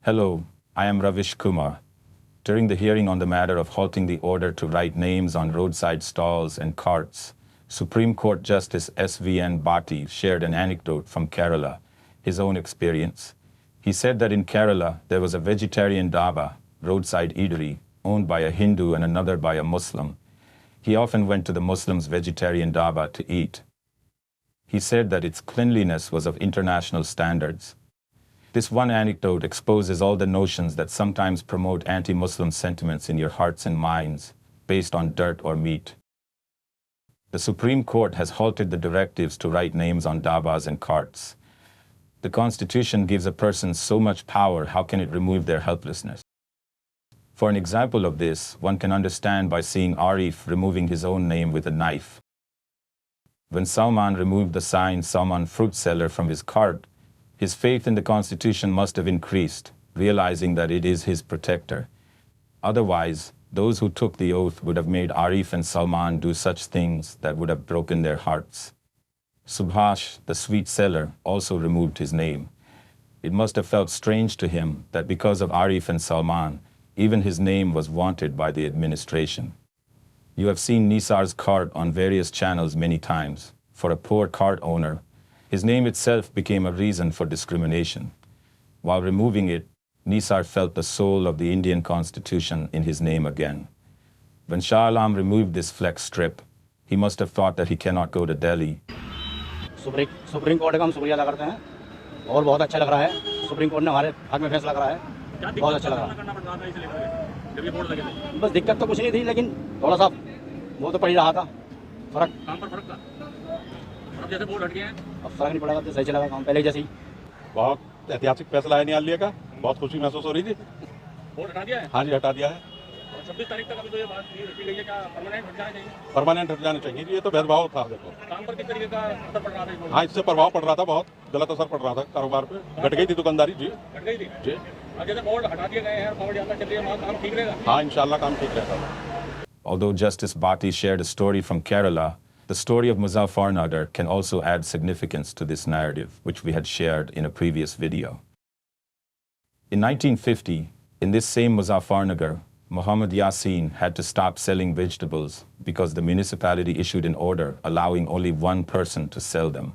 Hello, I am Ravish Kumar. During the hearing on the matter of halting the order to write names on roadside stalls and carts, Supreme Court Justice S.V.N. Bhatti shared an anecdote from Kerala, his own experience. He said that in Kerala there was a vegetarian dhaba, roadside eatery, owned by a Hindu and another by a Muslim. He often went to the Muslim's vegetarian dhaba to eat. He said that its cleanliness was of international standards. This one anecdote exposes all the notions that sometimes promote anti-Muslim sentiments in your hearts and minds, based on dirt or meat. The Supreme Court has halted the directives to write names on dhabas and carts. The Constitution gives a person so much power, how can it remove their helplessness? For an example of this, one can understand by seeing Arif removing his own name with a knife. When Salman removed the sign Salman fruit seller from his cart, his faith in the Constitution must have increased, realizing that it is his protector. Otherwise, those who took the oath would have made Arif and Salman do such things that would have broken their hearts. Subhash, the sweet seller, also removed his name. It must have felt strange to him that because of Arif and Salman, even his name was wanted by the administration. You have seen Nisar's cart on various channels many times. For a poor cart owner, his name itself became a reason for discrimination. While removing it, Nisar felt the soul of the Indian Constitution in his name again. When Shah Alam removed this flex strip, he must have thought that he cannot go to Delhi. Supreme court का हम शुक्रिया अदा करते हैं और बहुत अच्छा लग रहा है। सुप्रीम कोर्ट ने हमारे हक में फैसला करा है, बहुत अच्छा लग रहा है। बस दिक्कत तो कुछ नहीं थी, लेकिन थोड़ा सा वो तो पड़ ही रहा था, फर्क जैसे बोर्ड हट गए हैं, अब फर्क नहीं पड़ा, तो सही चला काम पहले जैसे ही। बहुत ऐतिहासिक फैसला है न्यायालय का, बहुत खुशी महसूस हो रही थी। बोर्ड हटा दिया है? हाँ जी, हटा दिया है। 26 तारीख तक अभी तो ये बात रखी गई है, क्या परमानेंट हट जाना चाहिए? परमानेंट हट जाना चाहिए, ये तो भेदभाव था। देखो काम पर किस तरीके का असर पड़ रहा था? हाँ, इससे प्रभाव पड़ रहा था, बहुत गलत असर पड़ रहा था कारोबार पे, घट गई थी दुकानदारी जी। हट गई थी जी। और जैसे बोर्ड हटा दिए गए हैं, बोर्ड यात्रा चल रही है, वहाँ काम ठीक रहेगा? हाँ, इंशाल्लाह काम ठीक रहेगा। Although Justice Bhatti shared a story from Kerala, the story of Muzaffarnagar can also add significance to this narrative, which we had shared in a previous video. In 1950, in this same Muzaffarnagar, Muhammad Yasin had to stop selling vegetables because the municipality issued an order allowing only one person to sell them.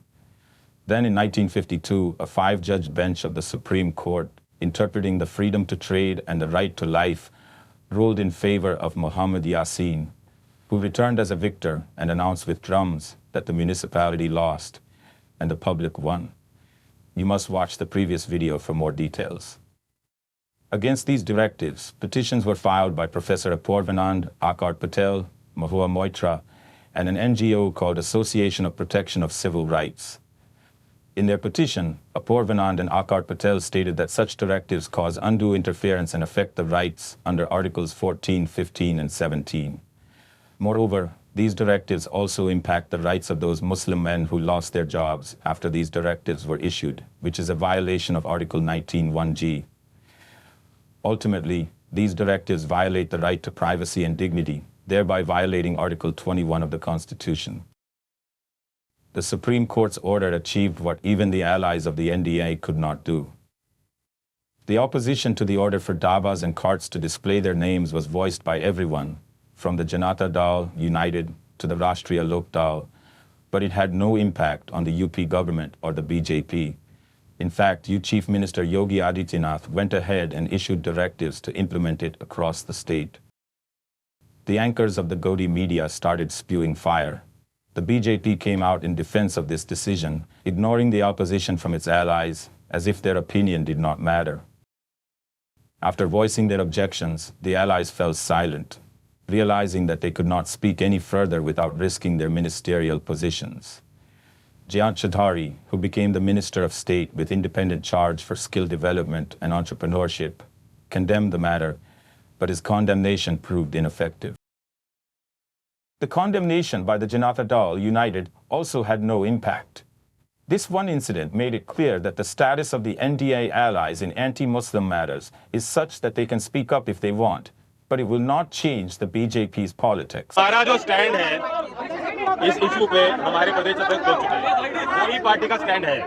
Then in 1952, a 5-judge bench of the Supreme Court, interpreting the freedom to trade and the right to life, ruled in favor of Muhammad Yasin, who returned as a victor and announced with drums that the municipality lost and the public won. You must watch the previous video for more details. Against these directives, petitions were filed by Professor Apoorvanand, Akar Patel, Mahua Moitra, and an NGO called Association of Protection of Civil Rights. In their petition, Apoorvanand and Akar Patel stated that such directives cause undue interference and affect the rights under Articles 14, 15, and 17. Moreover, these directives also impact the rights of those Muslim men who lost their jobs after these directives were issued, which is a violation of Article 19(1)(g). Ultimately, these directives violate the right to privacy and dignity, thereby violating Article 21 of the Constitution. The Supreme Court's order achieved what even the allies of the NDA could not do. The opposition to the order for dhabas and carts to display their names was voiced by everyone, from the Janata Dal United to the Rashtriya Lok Dal, but it had no impact on the UP government or the BJP. In fact, Chief Minister Yogi Adityanath went ahead and issued directives to implement it across the state. The anchors of the Gaudiya media started spewing fire. The BJP came out in defense of this decision, ignoring the opposition from its allies, as if their opinion did not matter. After voicing their objections, the allies fell silent, realizing that they could not speak any further without risking their ministerial positions. Jayant Chaudhary, who became the Minister of State with independent charge for skill development and entrepreneurship, condemned the matter, but his condemnation proved ineffective. The condemnation by the Janata Dal United also had no impact. This one incident made it clear that the status of the NDA allies in anti-Muslim matters is such that they can speak up if they want, but it will not change the BJP's politics. हमारा जो stand है इस issue पे हमारे प्रदेश अध्यक्ष बोल चुके हैं, वही पार्टी का स्टैंड है।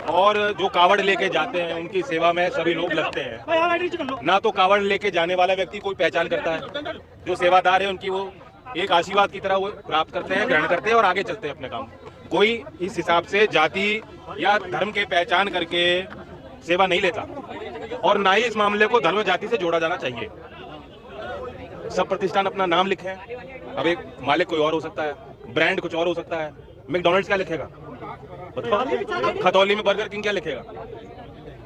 और जो कावड़ लेके जाते हैं उनकी सेवा में सभी लोग लगते हैं। ना तो कावड़ लेके जाने वाला व्यक्ति कोई पहचान करता है, जो सेवादार है उनकी वो एक आशीर्वाद की तरह वो प्राप्त करते हैं, ग्रहण करते हैं और आगे चलते हैं अपने काम। कोई इस हिसाब से जाति या धर्म के पहचान करके सेवा नहीं लेता और ना ही इस मामले को धर्म जाति से जोड़ा जाना चाहिए। सब प्रतिष्ठान अपना नाम लिखे, अब एक मालिक कोई और हो सकता है, ब्रांड कुछ और हो सकता है। मैकडॉनल्ड्स क्या लिखेगा, खतौली में बर्गर किंग क्या लिखेगा?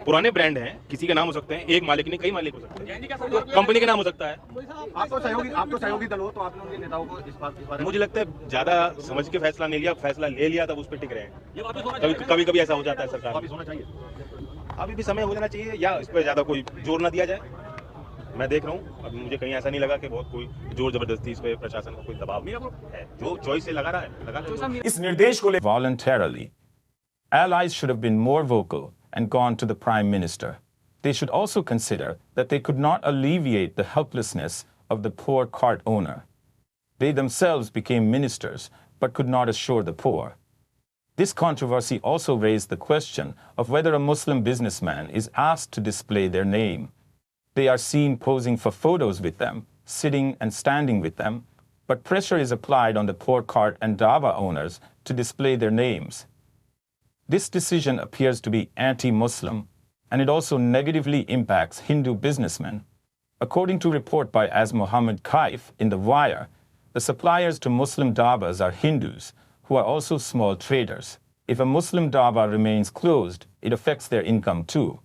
पुराने ब्रांड हैं, किसी के नाम हो सकते हैं, एक मालिक नहीं कई मालिक हो सकते हैं, तो कंपनी के नाम हो सकता है। आप तो सहयोगी दल हो, तो आपने उनके नेताओं को इस बारे मुझे लगता है ज्यादा समझ के फैसला नहीं लिया, फैसला ले लिया तब उस पर टिक रहे हैं। कभी कभी ऐसा हो जाता है सरकार में होना चाहिए। अभी भी समय हो जाना चाहिए या इस पर ज्यादा कोई जोर ना दिया जाए। मैं देख रहा हूँ, अभी मुझे कहीं ऐसा नहीं लगा कि बहुत कोई जोर जबरदस्ती इस पे प्रशासन का कोई दबाव नहीं है, जो चॉइस से लगा रहा है लगा रहा है। इस निर्देश को voluntarily. Allies should have been more vocal and gone to the Prime Minister. They should also consider that they could not alleviate the helplessness of the poor cart owner. They themselves became ministers but could not assure the poor. This controversy also raised the question of whether a Muslim businessman is asked to display their name. They are seen posing for photos with them, sitting and standing with them, but pressure is applied on the poor cart and dhaba owners to display their names. This decision appears to be anti-Muslim, and it also negatively impacts Hindu businessmen. According to a report by Az Muhammad Kaif in The Wire, the suppliers to Muslim dhabas are Hindus, who are also small traders. If a Muslim dhaba remains closed, it affects their income too.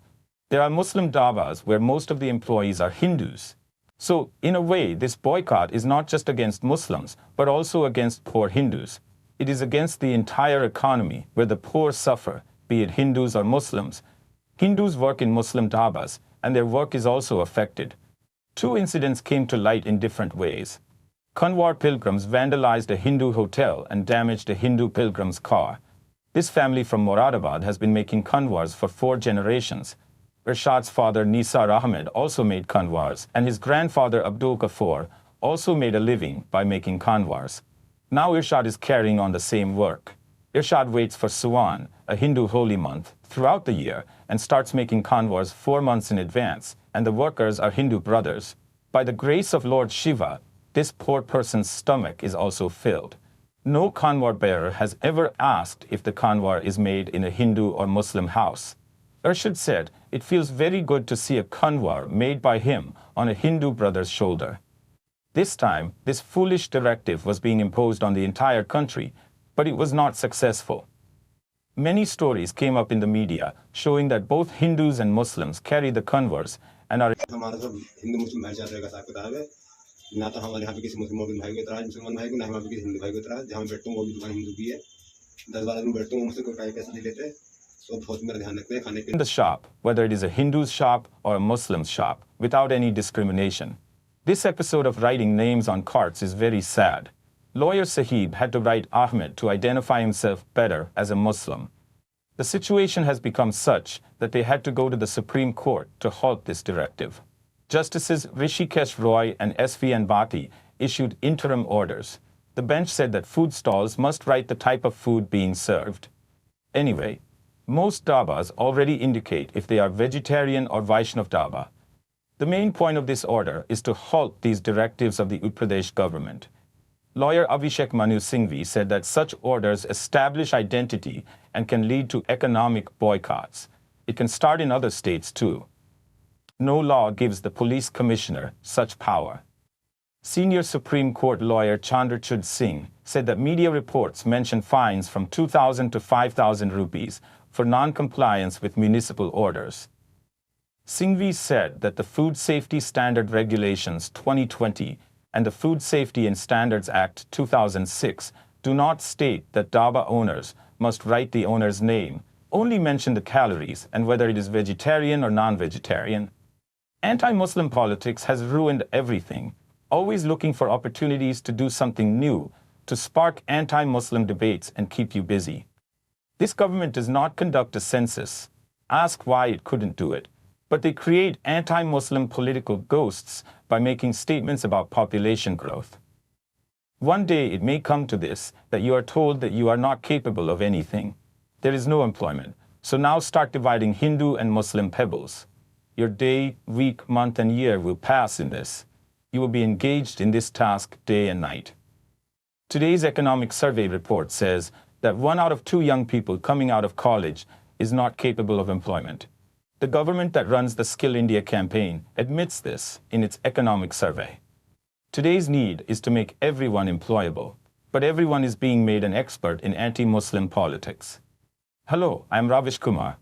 There are Muslim dhabas where most of the employees are Hindus. So, in a way, this boycott is not just against Muslims, but also against poor Hindus. It is against the entire economy where the poor suffer, be it Hindus or Muslims. Hindus work in Muslim dhabas, and their work is also affected. Two incidents came to light in different ways. Kanwar pilgrims vandalized a Hindu hotel and damaged a Hindu pilgrim's car. This family from Moradabad has been making kanwars for 4 generations. Rashad's father Nisar Ahmed also made kanwars, and his grandfather Abdul Ghaffar also made a living by making kanwars. Now Irshad is carrying on the same work. Irshad waits for Suwan, a Hindu holy month, throughout the year and starts making kanwars 4 months in advance, and the workers are Hindu brothers. By the grace of Lord Shiva, this poor person's stomach is also filled. No kanwar bearer has ever asked if the kanwar is made in a Hindu or Muslim house. Irshad said, it feels very good to see a kanwar made by him on a Hindu brother's shoulder. This time, this foolish directive was being imposed on the entire country, but it was not successful. Many stories came up in the media showing that both Hindus and Muslims carry the kanwars and are हमारा सब हिंदू मुस्लिम भाईचारे का हिसाब किताब है। ना तो हमारे यहाँ पे किसी मुस्लिम भाई को इतराज मुसलमान भाई को, ना हमारे किसी हिंदू भाई को इतराज। जहाँ बैठता हूँ वो भी दुकान हिंदू की है। 10-12 दिन बैठता हूँ, मुझसे कोई पैसा नहीं लेते। तो बहुत मेरा ध्यान रखते हैं खाने in the shop, whether it is a Hindu's shop or a Muslim's shop, without any discrimination. This episode of writing names on carts is very sad. Lawyer Sahib had to write Ahmed to identify himself better as a Muslim. The situation has become such that they had to go to the Supreme Court to halt this directive. Justices Rishikesh Roy and S.V. Bhatti issued interim orders. The bench said that food stalls must write the type of food being served. Anyway, most dhabas already indicate if they are vegetarian or Vaishnav dhaba. The main point of this order is to halt these directives of the Uttar Pradesh government. Lawyer Abhishek Manu Singhvi said that such orders establish identity and can lead to economic boycotts. It can start in other states too. No law gives the police commissioner such power. Senior Supreme Court lawyer Chandrachud Singh said that media reports mention fines from 2,000 to 5,000 rupees for non-compliance with municipal orders. Singhvi said that the Food Safety Standard Regulations 2020 and the Food Safety and Standards Act 2006 do not state that dhaba owners must write the owner's name, only mention the calories and whether it is vegetarian or non-vegetarian. Anti-Muslim politics has ruined everything, always looking for opportunities to do something new, to spark anti-Muslim debates and keep you busy. This government does not conduct a census. Ask why it couldn't do it. But they create anti-Muslim political ghosts by making statements about population growth. One day it may come to this, that you are told that you are not capable of anything. There is no employment. So now start dividing Hindu and Muslim pebbles. Your day, week, month, and year will pass in this. You will be engaged in this task day and night. Today's economic survey report says that 1 out of 2 young people coming out of college is not capable of employment. The government that runs the Skill India campaign admits this in its economic survey. Today's need is to make everyone employable, but everyone is being made an expert in anti-Muslim politics. Hello, I'm Ravish Kumar.